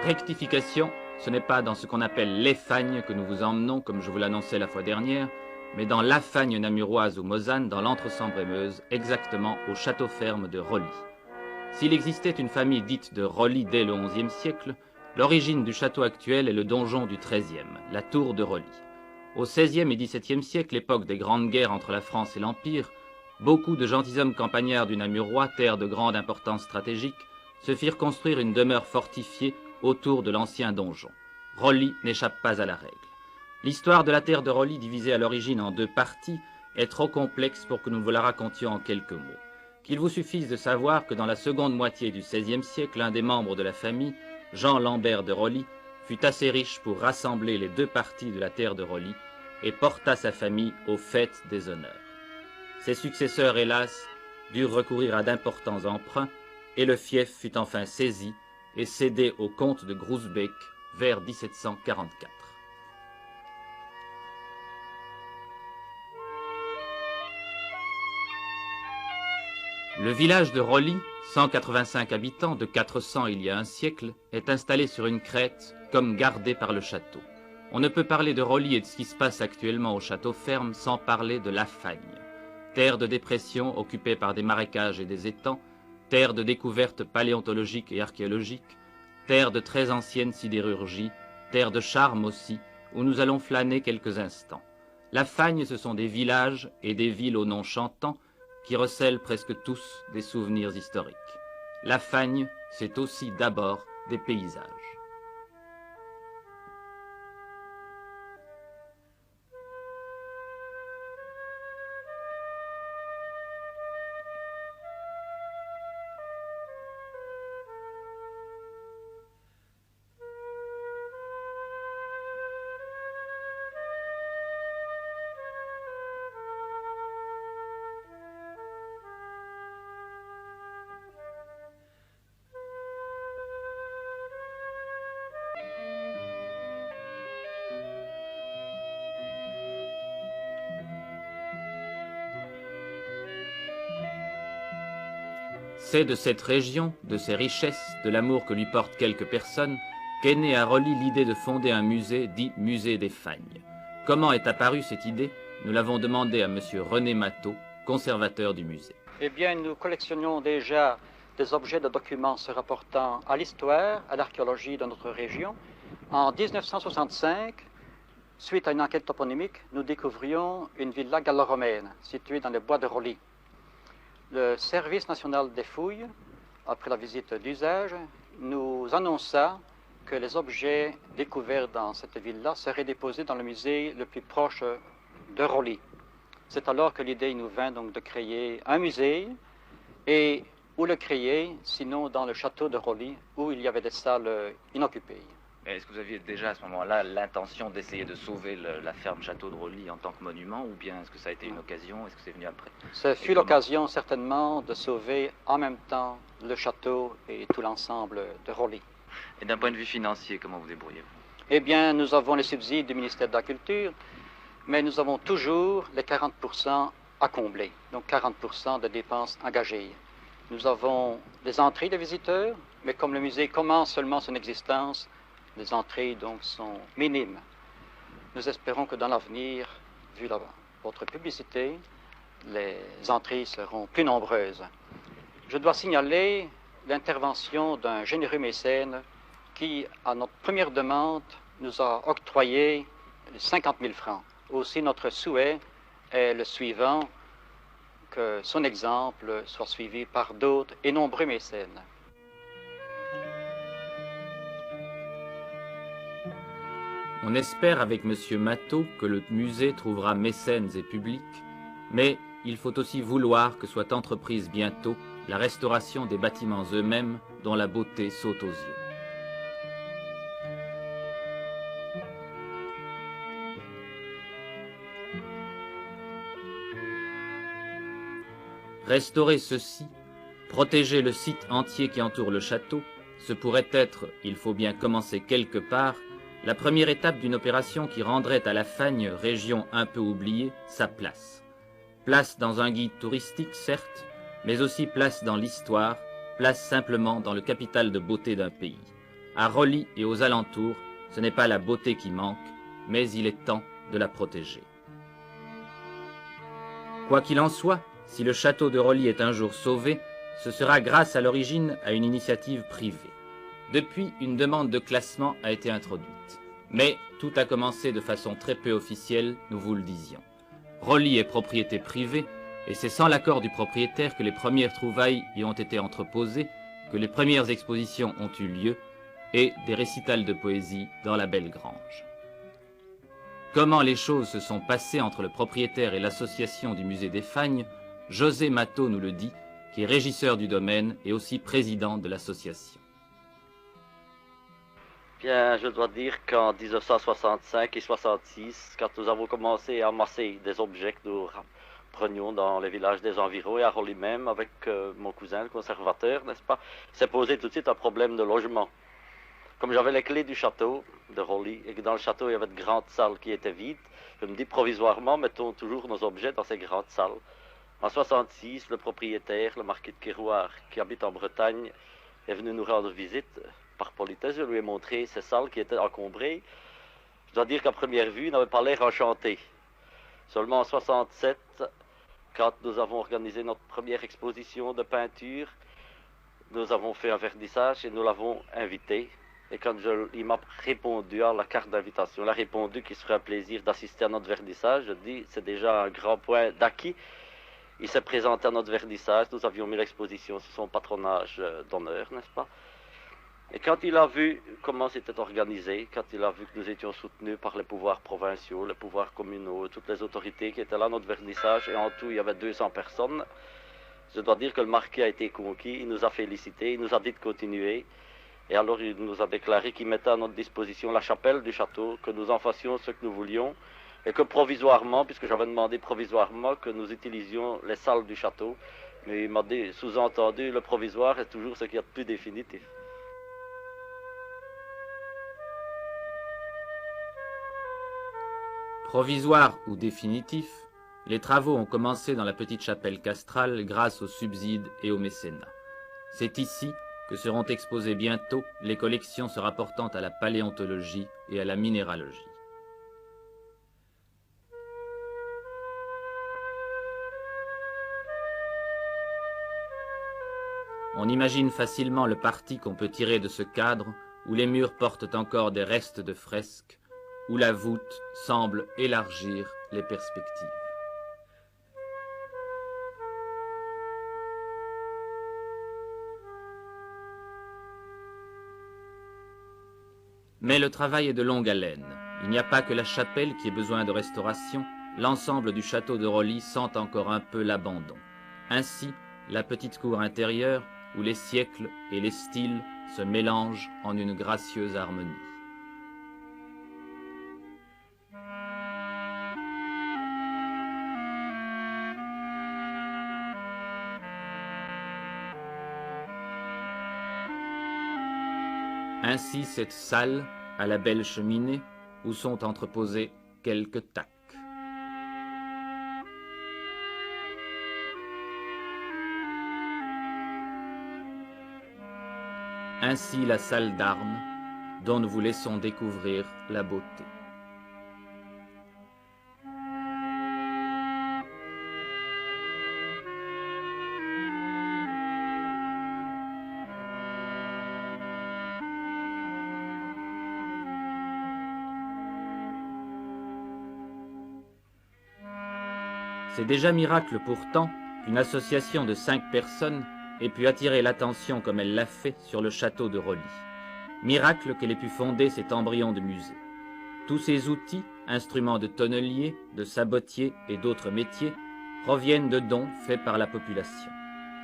Rectification, ce n'est pas dans ce qu'on appelle les Fagnes que nous vous emmenons, comme je vous l'annonçais la fois dernière, mais dans la Fagne namuroise ou mosane, dans l'Entre-Sambre-et-Meuse, exactement au château ferme de Rolly. S'il existait une famille dite de Rolly dès le XIe siècle, l'origine du château actuel est le donjon du XIIIe, la tour de Rolly. Au XVIe et XVIIe siècle, époque des grandes guerres entre la France et l'Empire, beaucoup de gentilshommes campagnards du Namurois, terre de grande importance stratégique, se firent construire une demeure fortifiée autour de l'ancien donjon. Rolly n'échappe pas à la règle. L'histoire de la terre de Rolly, divisée à l'origine en deux parties, est trop complexe pour que nous vous la racontions en quelques mots. Qu'il vous suffise de savoir que dans la seconde moitié du XVIe siècle, un des membres de la famille, Jean Lambert de Rolly, fut assez riche pour rassembler les deux parties de la terre de Rolly et porta sa famille aux fêtes des honneurs. Ses successeurs, hélas, durent recourir à d'importants emprunts et le fief fut enfin saisi et cédé au comte de Groesbeek vers 1744. Le village de Rolly, 185 habitants de 400 il y a un siècle, est installé sur une crête comme gardé par le château. On ne peut parler de Rolly et de ce qui se passe actuellement au château ferme sans parler de la Fagne. Terre de dépression occupée par des marécages et des étangs, terre de découvertes paléontologiques et archéologiques, terre de très ancienne sidérurgie, terre de charme aussi, où nous allons flâner quelques instants. La Fagne, ce sont des villages et des villes aux noms chantants qui recèlent presque tous des souvenirs historiques. La Fagne, c'est aussi d'abord des paysages. C'est de cette région, de ses richesses, de l'amour que lui portent quelques personnes, qu'est née à Rolly l'idée de fonder un musée dit Musée des Fagnes. Comment est apparue cette idée? Nous l'avons demandé à M. René Matteau, conservateur du musée. Eh bien, nous collectionnions déjà des objets de documents se rapportant à l'histoire, à l'archéologie de notre région. En 1965, suite à une enquête toponymique, nous découvrions une villa gallo-romaine située dans les bois de Rolly. Le Service national des fouilles, après la visite d'usage, nous annonça que les objets découverts dans cette ville-là seraient déposés dans le musée le plus proche de Rolly. C'est alors que l'idée nous vint donc de créer un musée, et où le créer, sinon dans le château de Rolly, où il y avait des salles inoccupées. Est-ce que vous aviez déjà à ce moment-là l'intention d'essayer de sauver la ferme château de Rolly en tant que monument, ou bien est-ce que ça a été une occasion? Est-ce que c'est venu après? Ce fut l'occasion certainement de sauver en même temps le château et tout l'ensemble de Rolly. Et d'un point de vue financier, comment vous débrouillez-vous? Eh bien, nous avons les subsides du ministère de la Culture, mais nous avons toujours les 40% à combler, donc 40% de dépenses engagées. Nous avons des entrées de visiteurs, mais comme le musée commence seulement son existence, les entrées donc sont minimes. Nous espérons que dans l'avenir, vu votre publicité, les entrées seront plus nombreuses. Je dois signaler l'intervention d'un généreux mécène qui, à notre première demande, nous a octroyé 50 000 francs. Aussi, notre souhait est le suivant, que son exemple soit suivi par d'autres et nombreux mécènes. On espère avec M. Matteau que le musée trouvera mécènes et publics, mais il faut aussi vouloir que soit entreprise bientôt la restauration des bâtiments eux-mêmes dont la beauté saute aux yeux. Restaurer ceci, protéger le site entier qui entoure le château, ce pourrait être, il faut bien commencer quelque part, la première étape d'une opération qui rendrait à la Fagne, région un peu oubliée, sa place. Place dans un guide touristique, certes, mais aussi place dans l'histoire, place simplement dans le capital de beauté d'un pays. À Roli et aux alentours, ce n'est pas la beauté qui manque, mais il est temps de la protéger. Quoi qu'il en soit, si le château de Roli est un jour sauvé, ce sera grâce à l'origine à une initiative privée. Depuis, une demande de classement a été introduite. Mais tout a commencé de façon très peu officielle, nous vous le disions. Roli est propriété privée, et c'est sans l'accord du propriétaire que les premières trouvailles y ont été entreposées, que les premières expositions ont eu lieu, et des récitals de poésie dans la Belle Grange. Comment les choses se sont passées entre le propriétaire et l'association du musée des Fagnes, José Matot nous le dit, qui est régisseur du domaine et aussi président de l'association. Bien, je dois dire qu'en 1965 et 1966, quand nous avons commencé à amasser des objets que nous prenions dans les villages des environs et à Roli même avec mon cousin, le conservateur, n'est-ce pas, s'est posé tout de suite un problème de logement. Comme j'avais les clés du château de Roli et que dans le château il y avait de grandes salles qui étaient vides, je me dis provisoirement, mettons toujours nos objets dans ces grandes salles. En 1966, le propriétaire, le marquis de Kérouard, qui habite en Bretagne, est venu nous rendre visite. Par politesse, je lui ai montré ces salles qui étaient encombrées. Je dois dire qu'à première vue, il n'avait pas l'air enchanté. Seulement en 1967, quand nous avons organisé notre première exposition de peinture, nous avons fait un vernissage et nous l'avons invité. Et quand il m'a répondu à la carte d'invitation, il a répondu qu'il serait un plaisir d'assister à notre vernissage. Je dis, c'est déjà un grand point d'acquis. Il s'est présenté à notre vernissage, nous avions mis l'exposition sous son patronage d'honneur, n'est-ce pas? Et quand il a vu comment c'était organisé, quand il a vu que nous étions soutenus par les pouvoirs provinciaux, les pouvoirs communaux, toutes les autorités qui étaient là à notre vernissage, et en tout il y avait 200 personnes, je dois dire que le marquis a été conquis, il nous a félicités, il nous a dit de continuer, et alors il nous a déclaré qu'il mettait à notre disposition la chapelle du château, que nous en fassions ce que nous voulions, et que provisoirement, puisque j'avais demandé provisoirement que nous utilisions les salles du château, mais il m'a dit, sous-entendu, le provisoire est toujours ce qu'il y a de plus définitif. Provisoire ou définitif, les travaux ont commencé dans la petite chapelle castrale grâce aux subsides et au mécénat. C'est ici que seront exposées bientôt les collections se rapportant à la paléontologie et à la minéralogie. On imagine facilement le parti qu'on peut tirer de ce cadre où les murs portent encore des restes de fresques, où la voûte semble élargir les perspectives. Mais le travail est de longue haleine. Il n'y a pas que la chapelle qui ait besoin de restauration, l'ensemble du château de Roli sent encore un peu l'abandon. Ainsi, la petite cour intérieure, où les siècles et les styles se mélangent en une gracieuse harmonie. Ainsi cette salle, à la belle cheminée, où sont entreposés quelques tacs. Ainsi la salle d'armes, dont nous vous laissons découvrir la beauté. C'est déjà miracle pourtant qu'une association de 5 personnes ait pu attirer l'attention comme elle l'a fait sur le château de Roli. Miracle qu'elle ait pu fonder cet embryon de musée. Tous ces outils, instruments de tonnelier, de sabotier et d'autres métiers, proviennent de dons faits par la population.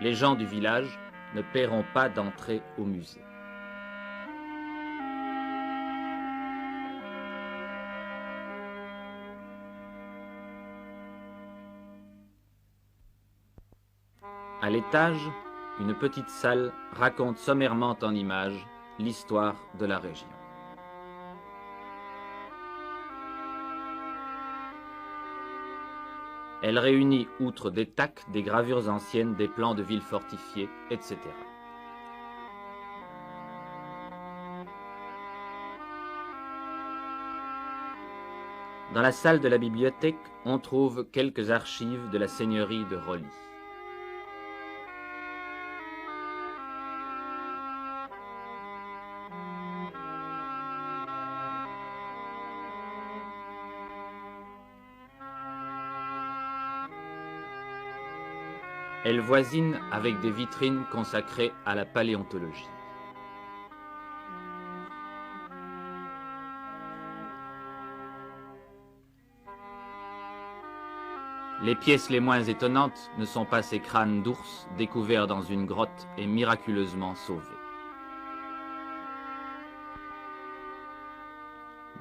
Les gens du village ne paieront pas d'entrée au musée. À l'étage, une petite salle raconte sommairement en images l'histoire de la région. Elle réunit, outre des tacs, des gravures anciennes, des plans de villes fortifiées, etc. Dans la salle de la bibliothèque, on trouve quelques archives de la seigneurie de Roli. Elle voisine avec des vitrines consacrées à la paléontologie. Les pièces les moins étonnantes ne sont pas ces crânes d'ours découverts dans une grotte et miraculeusement sauvés.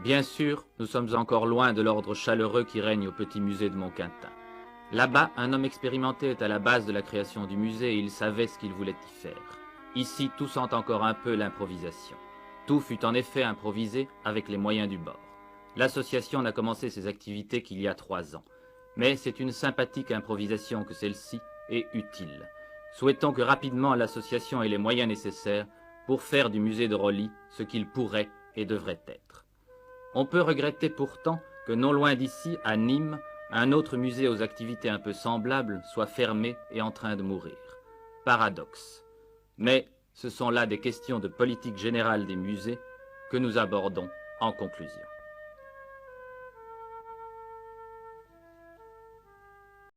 Bien sûr, nous sommes encore loin de l'ordre chaleureux qui règne au petit musée de Montquintin. Là-bas, un homme expérimenté est à la base de la création du musée et il savait ce qu'il voulait y faire. Ici, tout sent encore un peu l'improvisation. Tout fut en effet improvisé avec les moyens du bord. L'association n'a commencé ses activités qu'il y a 3 ans. Mais c'est une sympathique improvisation que celle-ci est utile. Souhaitons que rapidement l'association ait les moyens nécessaires pour faire du musée de Roli ce qu'il pourrait et devrait être. On peut regretter pourtant que non loin d'ici, à Nîmes, un autre musée aux activités un peu semblables soit fermé et en train de mourir. Paradoxe. Mais ce sont là des questions de politique générale des musées que nous abordons en conclusion.